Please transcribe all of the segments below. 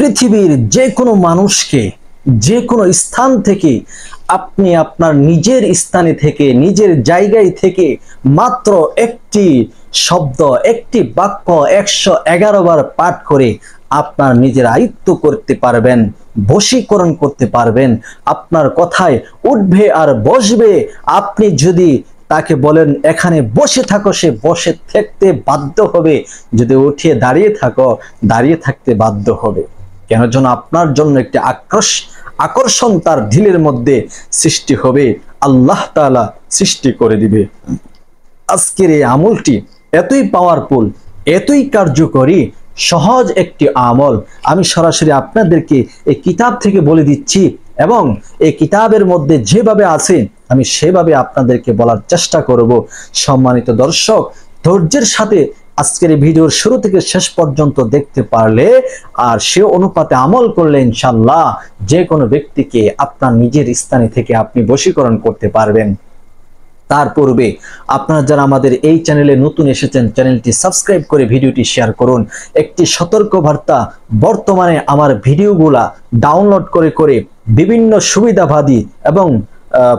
পৃথিবীর যে কোনো মানুষকে যে কোনো স্থান থেকে আপনি আপনার নিজের স্থানে থেকে নিজের জায়গায় থেকে মাত্র একটি শব্দ একটি বাক্য 111 বার পাঠ করে আপনার নিজের আয়ত্ত করতে পারবেন, বশীকরণ করতে পারবেন। আপনার কথায় উঠবে আর বসবে। আপনি যদি তাকে বলেন এখানে বসে থাকো, সে বসে থাকতে বাধ্য হবে। যদি উঠিয়ে দাঁড়িয়ে থাকো, দাঁড়িয়ে থাকতে বাধ্য হবে। কেন যেন আপনার জন্য একটি আকর্ষণ তার দিলের মধ্যে সৃষ্টি হবে, আল্লাহ তাআলা সৃষ্টি করে দিবে। আজকের এই আমলটি এতই পাওয়ারফুল, এতই কার্যকরী, সহজ একটি আমল। আমি সরাসরি আপনাদেরকে এই কিতাব থেকে বলে দিচ্ছি এবং এই কিতাবের মধ্যে যেভাবে আছে আমি সেভাবে আপনাদেরকে বলার চেষ্টা করব। সম্মানিত দর্শক, ধৈর্যের সাথে আজকের ভিডিওর শুরু থেকে শেষ পর্যন্ত দেখতে পারলে আর সে অনুপাতে আমল করলে ইনশাআল্লাহ যে কোনো ব্যক্তিকে আপনার নিজের স্থানে থেকে আপনি বশীকরণ করতে পারবেন। তার পূর্বে আপনারা যারা আমাদের এই চ্যানেলে নতুন এসেছেন, চ্যানেলটি সাবস্ক্রাইব করে ভিডিওটি শেয়ার করুন। একটি সতর্ক বার্তা, বর্তমানে আমার ভিডিওগুলা ডাউনলোড করে বিভিন্ন সুবিধাবাদী এবং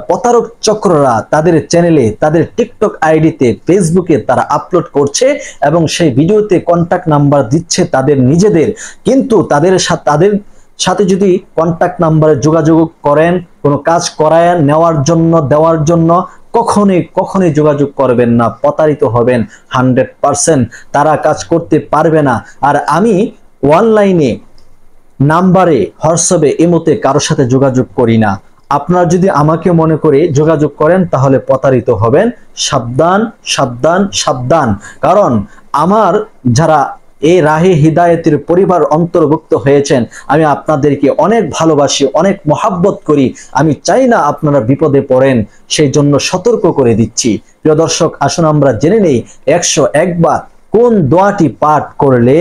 প্রতারক চক্ররা তাদের চ্যানেলে, তাদের টিকটক আইডিতে, ফেসবুকে তারা আপলোড করছে এবং সেই ভিডিওতে কন্টাক্ট নাম্বার দিচ্ছে তাদের নিজেদের। কিন্তু তাদের সাথে যদি কন্টাক্ট নাম্বারে যোগাযোগ করেন, কোনো কাজ করায় নেওয়ার জন্য, দেওয়ার জন্য, কখনোই যোগাযোগ করবেন না, প্রতারিত হবেন 100%। তারা কাজ করতে পারবে না। আর আমি অনলাইনে নাম্বারে, হোয়াটসঅ্যাপে, ইমোতে কারোর সাথে যোগাযোগ করি না। আপনারা যদি আমাকে মনে করে যোগাযোগ করেন তাহলে প্রতারিত হবেন। সাবধান, সাবধান, সাবধান। কারণ আমার যারা এই রাহে হিদায়েতের পরিবার অন্তর্ভুক্ত হয়েছেন, আমি আপনাদেরকে অনেক ভালোবাসি, অনেক মহাব্বত করি। আমি চাই না আপনারা বিপদে পড়েন, সেই জন্য সতর্ক করে দিচ্ছি। প্রিয় দর্শক, আসুন আমরা জেনে নেই 101 বার কোন দোয়াটি পাঠ করলে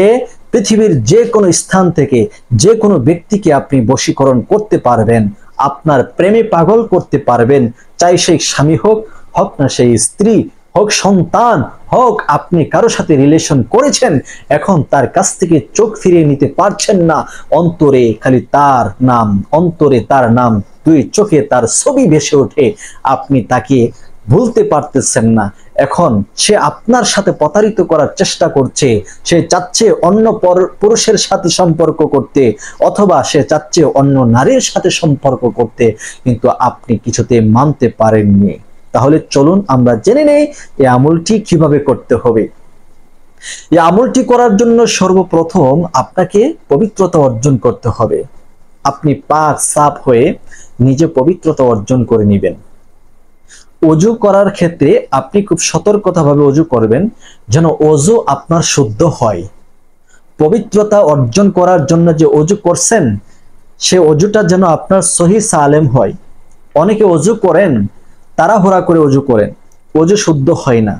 পৃথিবীর যে কোনো স্থান থেকে যে কোনো ব্যক্তিকে আপনি বশীকরণ করতে পারবেন, আপনার প্রেমে পাগল করতে পারবেন। চাই সেই স্বামী হোক, হোক না সেই স্ত্রী, হোক সন্তান, হোক আপনি কারো সাথে রিলেশন করেছেন, এখন তার কাছ থেকে চোখ ফিরিয়ে নিতে পারছেন না, অন্তরে খালি তার নাম, অন্তরে তার নাম, দুই চোখে তার ছবি ভেসে ওঠে, আপনি তাকে ভুলতে পারতেছেন না। এখন সে আপনার সাথে প্রতারিত করার চেষ্টা করছে, সে চাচ্ছে অন্য পুরুষের সাথে সম্পর্ক করতে, অথবা সে চাচ্ছে অন্য নারীর সাথে সম্পর্ক করতে, কিন্তু আপনি কিছুতে মানতে পারেননি। তাহলে চলুন আমরা জেনে নেই এই আমলটি কিভাবে করতে হবে। এই আমলটি করার জন্য সর্বপ্রথম আপনাকে পবিত্রতা অর্জন করতে হবে। আপনি পাক সাফ হয়ে নিজে পবিত্রতা অর্জন করে নেবেন। ওযু করার ক্ষেত্রে আপনি খুব সতর্কতাভাবে ওযু করবেন, যেন ওযু আপনার শুদ্ধ হয়। পবিত্রতা অর্জন করার জন্য যে ওযু করছেন, সে ওযুটা যেন আপনার সহি সালেম হয়। অনেকে ওযু করেন, তাড়াহুড়া করে ওযু করেন, ওযু শুদ্ধ হয় না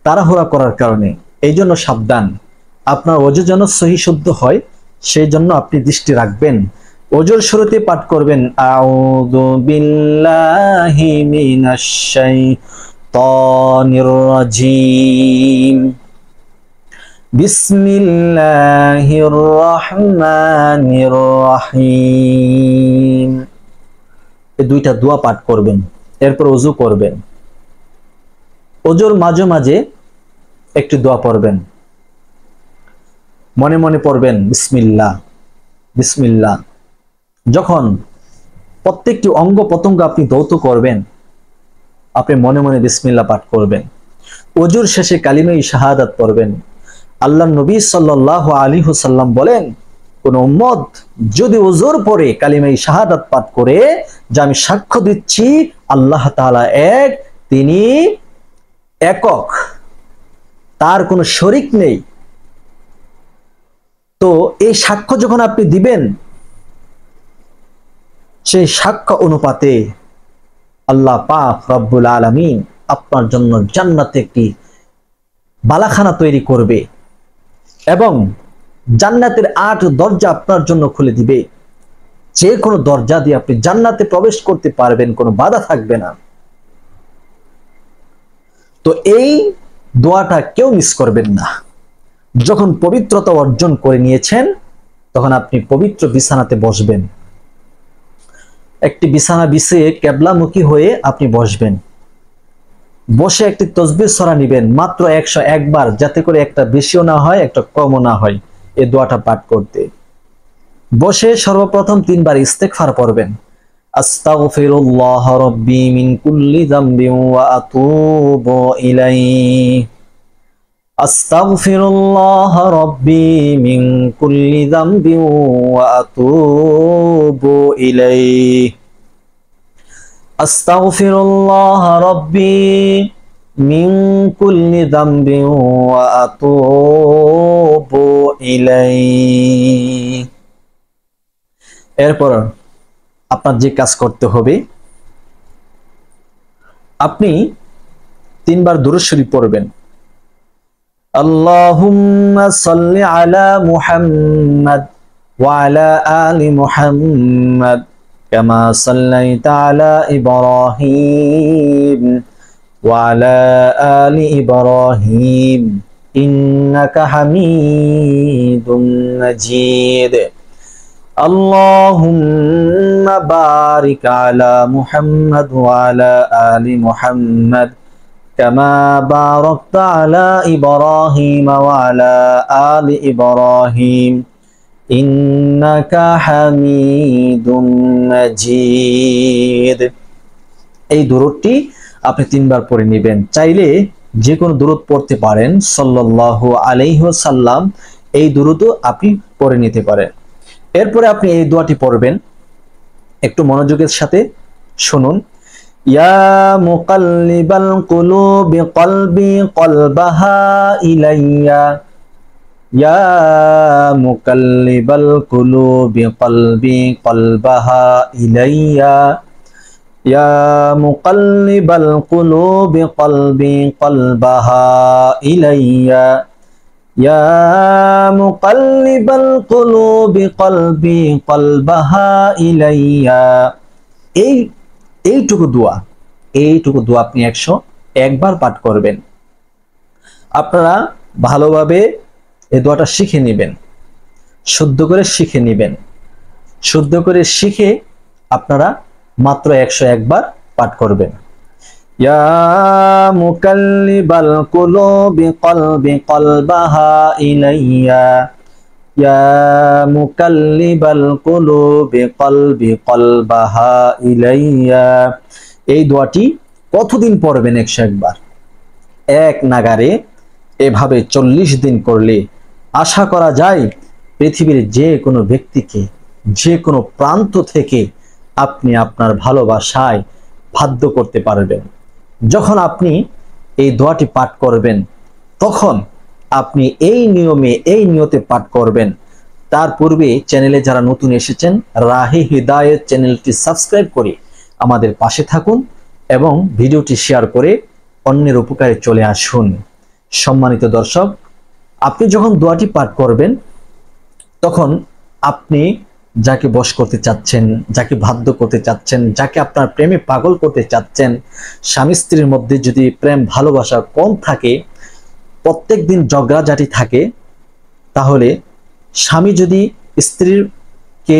তাড়াহুড়া করার কারণে। এই জন্য সাবধান, আপনার ওযু যেন সহি শুদ্ধ হয়, সেই জন্য আপনি দৃষ্টি রাখবেন। ওযুর শুরুতে পাঠ করবেন আউযু বিল্লাহি মিনাশ শাইতানির রাজিম, বিসমিল্লাহির রহমানির রহিম। এই দুইটা দোয়া পাঠ করবেন, এরপর ওযু করবেন। ওযুর মাঝে মাঝে একটু দোয়া পড়বেন, মনে মনে পড়বেন বিসমিল্লাহ, বিসমিল্লাহ। যখন প্রত্যেকটি অঙ্গ প্রত্যঙ্গ আপনি ধৌত করবেন, আপনি মনে মনে বিসমিল্লাহ পাঠ করবেন। ওযুর শেষে কালিমা শাহাদাত পড়বেন। আল্লাহ নবী সাল্লাল্লাহু আলাইহি ওয়াসাল্লাম বলেন, কোন উম্মত যদি ওযুর পরে কালিমা শাহাদাত পাঠ করে, যে আমি সাক্ষ্য দিচ্ছি আল্লাহ তাআলা এক, তিনি একক, তার কোনো শরীক নেই। তো এই সাক্ষ্য যখন আপনি দিবেন, সেই সাক্ষ্য অনুপাতে আল্লাহ পাক রব্বুল আলামিন আপনার জন্য জান্নাতে একটি বালাখানা তৈরি করবে এবং জান্নাতের 8 দরজা আপনার জন্য খুলে দিবে। যে কোনো দরজা দিয়ে আপনি জান্নাতে প্রবেশ করতে পারবেন, কোনো বাধা থাকবে না। তো এই দোয়াটা কেউ মিস করবেন না। যখন পবিত্রতা অর্জন করে নিয়েছেন, তখন আপনি পবিত্র বিছানাতে বসবেন। একটি বিছানা বিছিয়ে কেবলামুখী হয়ে আপনি বসবেন। বসে একটি তসবিহ সূরা নেবেন মাত্র 101 বার, যাতে করে একটা বেশিও না হয় একটা কমও না হয় এই দোয়াটা পাঠ করতে। বসে সর্বপ্রথম 3 বার ইস্তেগফার পড়বেন। আস্তাগফিরুল্লাহ রাব্বি মিন কুল্লি যামবিন ওয়া আতুবু ইলাইহি। আস্তাগফিরুল্লাহ রাব্বি মিন কুল্লি যামবিন ওয়া আতুবু ইলাইহি। আস্তাগফিরুল্লাহ রাব্বি মিন কুল্লি যামবিন ওয়া আতুবু ইলাইহি। এরপর আপনার যে কাজ করতে হবে, আপনি 3 বার দুরূদ শরীফ পড়বেন। আল্লাহুম্মা সাল্লি আলা মুহাম্মাদ ওয়া আলা আলি মুহাম্মাদ কামা সাল্লাইতা আলা ইব্রাহিম ওয়া আলা আলি ইব্রাহিম ইন্নাকা হামিদুম মাজিদ। আল্লাহুম্মা বারিক আলা মুহাম্মাদ ওয়া আলা আলি মুহাম্মাদ কামা বারাকতা আলা ইব্রাহিম ওয়া আলা আলি ইব্রাহিম ইন্নাকা হামিদুম মাজিদ। এই দুরূদটি আপনি 3 বার পড়ে নেবেন। চাইলে যে কোনো দুরূদ পড়তে পারেন, সাল্লাল্লাহু আলাইহি ওয়াসাল্লাম, এই দুরূদও আপনি পড়ে নিতে পারেন। এরপরে আপনি এই দোয়াটি পড়বেন, একটু মনোযোগের সাথে শুনুন। ইয়া মুকাল্লিবাল কুলুবি কলবি কলবাহা ইলাইয়া। ইয়া মুকাল্লিবাল কুলুবি কলবি কলবাহা ইলাইয়া। ইয়া মুকাল্লিবাল কুলুবি কলবি কলবাহা ইলাইয়া। ইয়া মুকাল্লিবাল কুলুবি কলবি কলবাহা ইলাইয়া। এইটুকু দোয়া আপনি 101 বার পাঠ করবেন। আপনারা ভালোভাবে এই দোয়াটা শিখে নেবেন, শুদ্ধ করে শিখে নেবেন। শুদ্ধ করে শিখে আপনারা মাত্র 101 বার পাঠ করবেন। ইয়া মুকাল্লিবাল কুলুবি কলবি কলবাহা ইলাইয়া। ইয়া মুকাল্লিবাল কুলুবি কলবি কলবাহা ইলাইয়া। এই দোয়াটি কতদিন পড়বেন? 101 বার এক নাগারে। এভাবে 40 দিন করলে আশা করা যায় পৃথিবীর যে কোনো ব্যক্তিকে যে কোনো প্রান্ত থেকে আপনি আপনার ভালোবাসায় বাধ্য করতে পারবেন। যখন আপনি এই দোয়াটি পাঠ করবেন, তখন আপনি এই নিয়মে এই নিয়তে পাঠ করবেন। তার পূর্বে চ্যানেলে যারা নতুন এসেছেন, রাহে হিদায়াত চ্যানেলটি সাবস্ক্রাইব করে আমাদের পাশে থাকুন এবং ভিডিওটি শেয়ার করে অন্যের উপকারে চলে আসুন। সম্মানিত দর্শক, আপনি যখন দোয়াটি পাঠ করবেন, তখন আপনি যাকে বশ করতে চাচ্ছেন, যাকে বাধ্য করতে চাচ্ছেন, যাকে আপনার প্রেমে পাগল করতে চাচ্ছেন, স্বামী স্ত্রীর মধ্যে যদি প্রেম ভালোবাসা কম থাকে, প্রত্যেক দিন ঝগড়াঝাটি থাকে, তাহলে স্বামী যদি স্ত্রীকে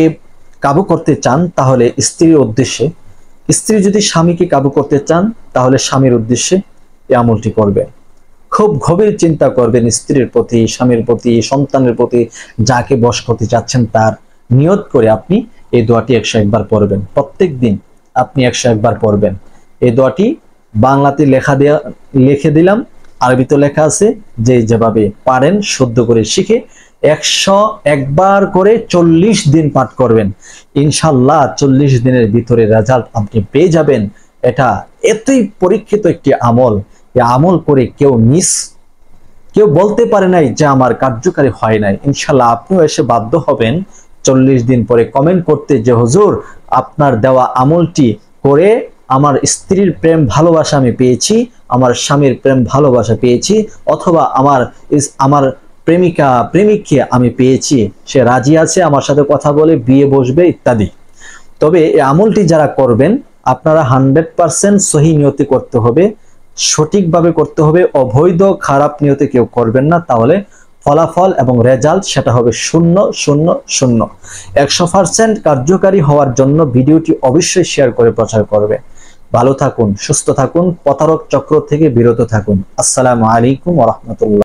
কাবু করতে চান তাহলে স্ত্রীর উদ্দেশ্যে, স্ত্রী যদি স্বামীকে কাবু করতে চান তাহলে স্বামীর উদ্দেশ্যে এই আমলটি করবেন। খুব গভীর চিন্তা করবেন স্ত্রীর প্রতি, স্বামীর প্রতি, সন্তানের প্রতি, যাকে বশ করতে চাচ্ছেন তার নিয়ত করে আপনি এই দোয়াটি 101 বার পড়বেন। প্রত্যেক দিন আপনি 101 বার পড়বেন। এই দোয়াটি বাংলাতে লিখে দিলাম, আরবিতে লেখা আছে। যেভাবে পারেন শুদ্ধ করে শিখে 101 বার করে 40 দিন পাঠ করবেন। ইনশাআল্লাহ 40 দিনের ভিতরে রেজাল্ট আপনি পেয়ে যাবেন। এটা এতই পরীক্ষিত একটি আমল, এই আমল করে কেউ বলতে পারে নাই যে আমার কার্যকারী হয় নাই। ইনশাআল্লাহ আপনিও এসে বাধ্য হবেন 40 দিন পরে কমেন্ট করতে যে হুজুর আপনার দেওয়া আমলটি করে আমার স্ত্রীর প্রেম ভালোবাসা আমি পেয়েছি, আমার স্বামীর প্রেম ভালোবাসা পেয়েছি, অথবা আমার প্রেমিককে আমি পেয়েছি, সে রাজি আছে আমার সাথে কথা বলে বিয়ে বসবে ইত্যাদি। তবে এই আমলটি যারা করবেন আপনারা 100% সহি নিয়তে করতে হবে, সঠিকভাবে করতে হবে। অবৈধ খারাপ নিয়তে কেউ করবেন না, তাহলে ফলাফল এবং রেজাল্ট সেটা হবে 000। 100% কার্যকারী হওয়ার জন্য ভিডিওটি অবশ্যই শেয়ার করে প্রচার করবে। ভালো থাকুন, সুস্থ থাকুন, প্রতারক চক্র থেকে বিরত থাকুন। আসসালামু আলাইকুম ওয়া রাহমাতুল্লাহ।